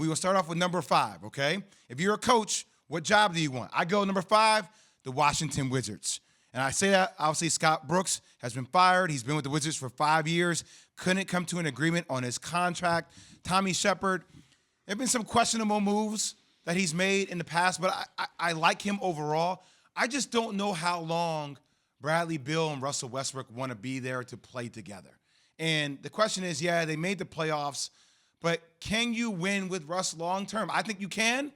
We will start off with number 5, okay? If you're a coach, what job do you want? I go number 5, the Washington Wizards. And I say that, obviously, Scott Brooks has been fired. He's been with the Wizards for 5 years. Couldn't come to an agreement on his contract. Tommy Shepard, there have been some questionable moves that he's made in the past, but I like him overall. I just don't know how long Bradley Beal and Russell Westbrook want to be there to play together. And the question is, yeah, they made the playoffs, but can you win with Russ long term? I think you can.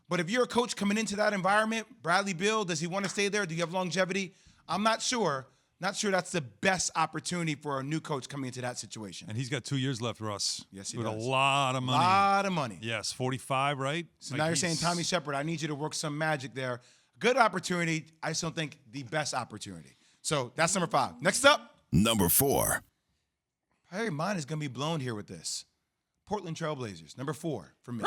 But if you're a coach coming into that environment, Bradley Beal, does he want to stay there? Do you have longevity? I'm not sure. Not sure that's the best opportunity for a new coach coming into that situation. And he's got 2 years left, Russ. Yes, he does. does. With a lot of money. A lot of money. Yes, 45, right? So now you're saying, Tommy Shepard, I need you to work some magic there. Good opportunity. I just don't think the best opportunity. So that's number 5. Next up. Number 4. Hey, mine is going to be blown here with this. Portland Trailblazers, number 4 for me.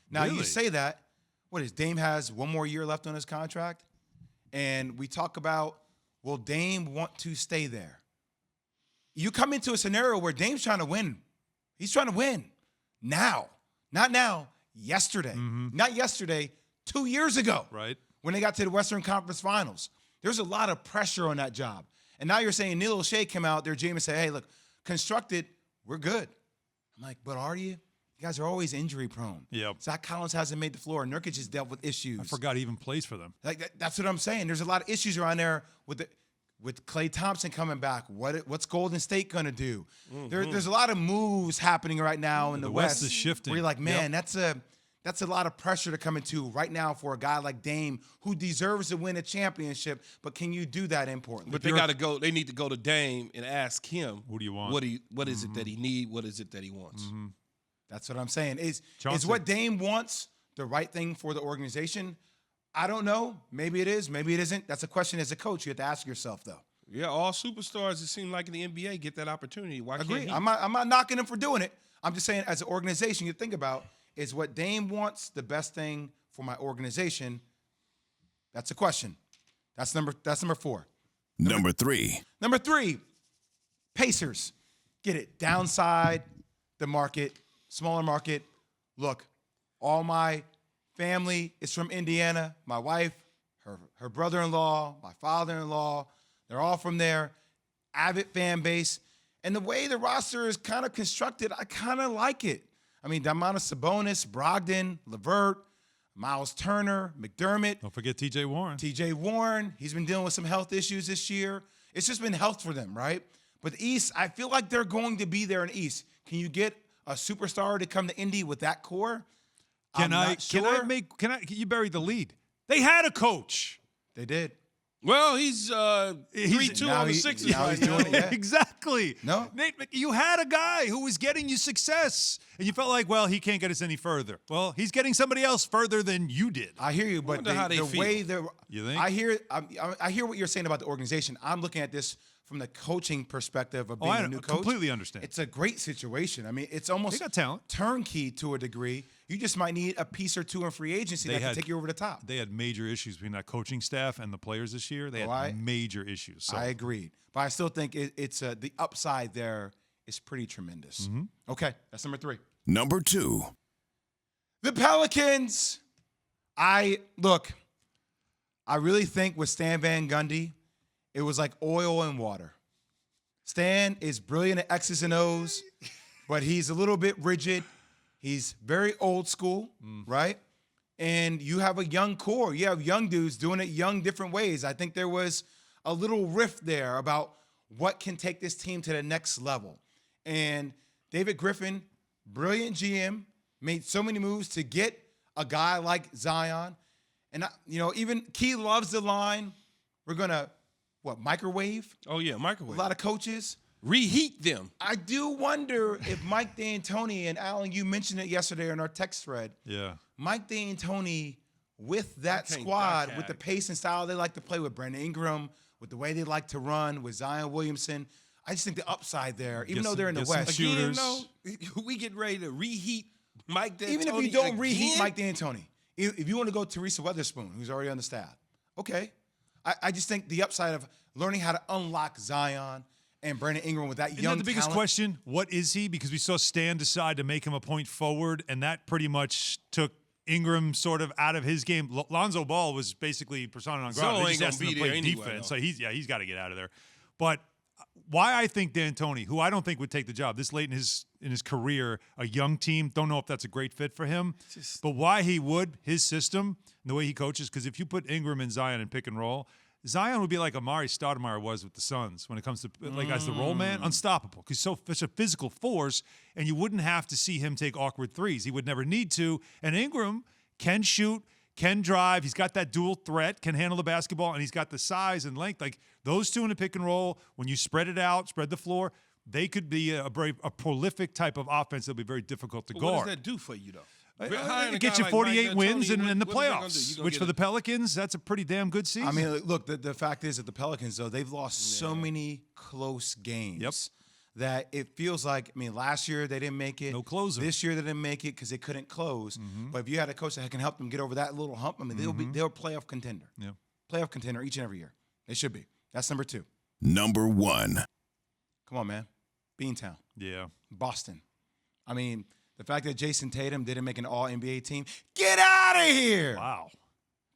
Now, Really? you say that. What is Dame has 1 more year left on his contract? And we talk about, will Dame want to stay there? You come into a scenario where Dame's trying to win. He's trying to win now. Not now, yesterday. Mm-hmm. Not yesterday, 2 years ago. Right. When they got to the Western Conference Finals. There's a lot of pressure on that job. And now you're saying Neil O'Shea came out there, James, and said, hey, look, constructed, we're good. I'm like, but are you? You guys are always injury prone. Yep. Zach Collins hasn't made the floor. Nurkic has dealt with issues. I forgot he even plays for them. That's what I'm saying. There's a lot of issues around there with Klay Thompson coming back. What's Golden State going to do? Mm-hmm. There's a lot of moves happening right now in the West. Is shifting. Where you're like, man, that's a lot of pressure to come into right now for a guy like Dame who deserves to win a championship. But can you do that in Portland? But they got to go. They need to go to Dame and ask him, what do you want? What is it that he needs? What is it that he wants? Mm-hmm. That's what I'm saying. Is Chauncey. what Dame wants the right thing for the organization? I don't know. Maybe it is. Maybe it isn't. That's a question as a coach you have to ask yourself, though. Yeah, all superstars, it seems like in the NBA, get that opportunity. Why Agree. can't he? I'm not knocking him for doing it. I'm just saying, as an organization, you think about, is what Dame wants the best thing for my organization? That's a question. That's number 4. Number 3. Number 3, Pacers. Get it. Downside the market, smaller market. Look, all my family is from Indiana. My wife, her brother-in-law, my father-in-law, they're all from there. Avid fan base. And the way the roster is kind of constructed, I kind of like it. I mean, Domantas Sabonis, Brogdon, LeVert, Miles Turner, McDermott. Don't forget T.J. Warren. T.J. Warren, he's been dealing with some health issues this year. It's just been health for them, right? But the East, I feel like they're going to be there in the East. Can you get a superstar to come to Indy with that core? Can you buried the lead. They had a coach. They did. Well, he's 3-2 on the Sixers now right he's now. doing it, yeah. Exactly. No. Nate, you had a guy who was getting you success, and you felt like, well, he can't get us any further. Well, he's getting somebody else further than you did. I hear you, but the way they're – You think? I hear what you're saying about the organization. I'm looking at this from the coaching perspective of being a new coach. Completely understand. It's a great situation. I mean, it's almost They got talent. turnkey to a degree. You just might need a piece or two in free agency that can take you over the top. They had major issues between that coaching staff and the players this year. They had major issues. So. I agreed. But I still think it's the upside there is pretty tremendous. Mm-hmm. Okay, that's number 3. Number 2. The Pelicans. I really think with Stan Van Gundy, it was like oil and water. Stan is brilliant at X's and O's, but he's a little bit rigid. He's very old school, right? And you have a young core. You have young dudes doing it young, different ways. I think there was a little rift there about what can take this team to the next level. And David Griffin, brilliant GM, made so many moves to get a guy like Zion. And, even Key loves the line, we're going to, microwave? Oh, yeah, microwave. A lot of coaches. Reheat them. I do wonder if Mike D'Antoni, and Alan, you mentioned it yesterday in our text thread. Yeah. Mike D'Antoni with that squad, with the pace and style they like to play with Brandon Ingram, with the way they like to run, with Zion Williamson. I just think the upside there, even though they're in the West. Again, we get ready to reheat Mike D'Antoni. Even if you don't reheat Mike D'Antoni, if you want to go Teresa Weatherspoon, who's already on the staff, okay. I just think the upside of learning how to unlock Zion And Brandon Ingram with that Isn't young that the biggest talent. question? What is he? Because we saw Stan decide to make him a point forward, and that pretty much took Ingram sort of out of his game. Lonzo Ball was basically persona non grata. Zo They ain't just asked gonna him be to there play anyway, defense. though. So he's got to get out of there. But why I think D'Antoni, who I don't think would take the job this late in his career, a young team, don't know if that's a great fit for him. But why he would, his system, and the way he coaches, because if you put Ingram and Zion in pick and roll, Zion would be like Amari Stoudemire was with the Suns when it comes to like as the roll man, unstoppable. Because he's such a physical force, and you wouldn't have to see him take awkward threes. He would never need to. And Ingram can shoot, can drive. He's got that dual threat, can handle the basketball, and he's got the size and length. Like those two in a pick and roll, when you spread it out, spread the floor, they could be a prolific type of offense that'll be very difficult to But guard. what does that do for you, though? It gets you 48 wins in the playoffs, which for the Pelicans, that's a pretty damn good season. I mean, look, the fact is that the Pelicans, though, they've lost so many close games that it feels like, I mean, last year they didn't make it. No closer. This year they didn't make it because they couldn't close. But if you had a coach that can help them get over that little hump, I mean, they're a playoff contender. Yeah. Playoff contender each and every year. They should be. That's number 2. Number 1. Come on, man. Beantown. Yeah. Boston. I mean, the fact that Jason Tatum didn't make an all-NBA team, get out of here. Wow.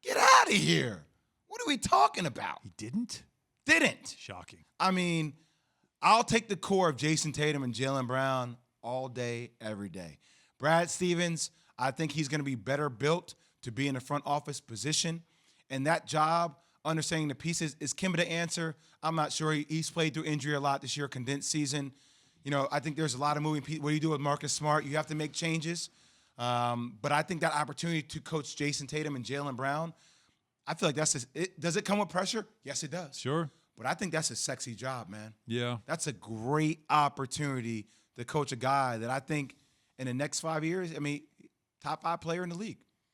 Get out of here. What are we talking about? He didn't? Didn't. Shocking. I mean, I'll take the core of Jason Tatum and Jaylen Brown all day, every day. Brad Stevens, I think he's going to be better built to be in the front office position. And that job, understanding the pieces, is Kemba the answer? I'm not sure. He's played through injury a lot this year, condensed season. You know, I think there's a lot of moving pieces. What do you do with Marcus Smart? You have to make changes. But I think that opportunity to coach Jason Tatum and Jaylen Brown, I feel like does it come with pressure? Yes, it does. Sure. But I think that's a sexy job, man. Yeah. That's a great opportunity to coach a guy that I think in the next 5 years, I mean, top 5 player in the league.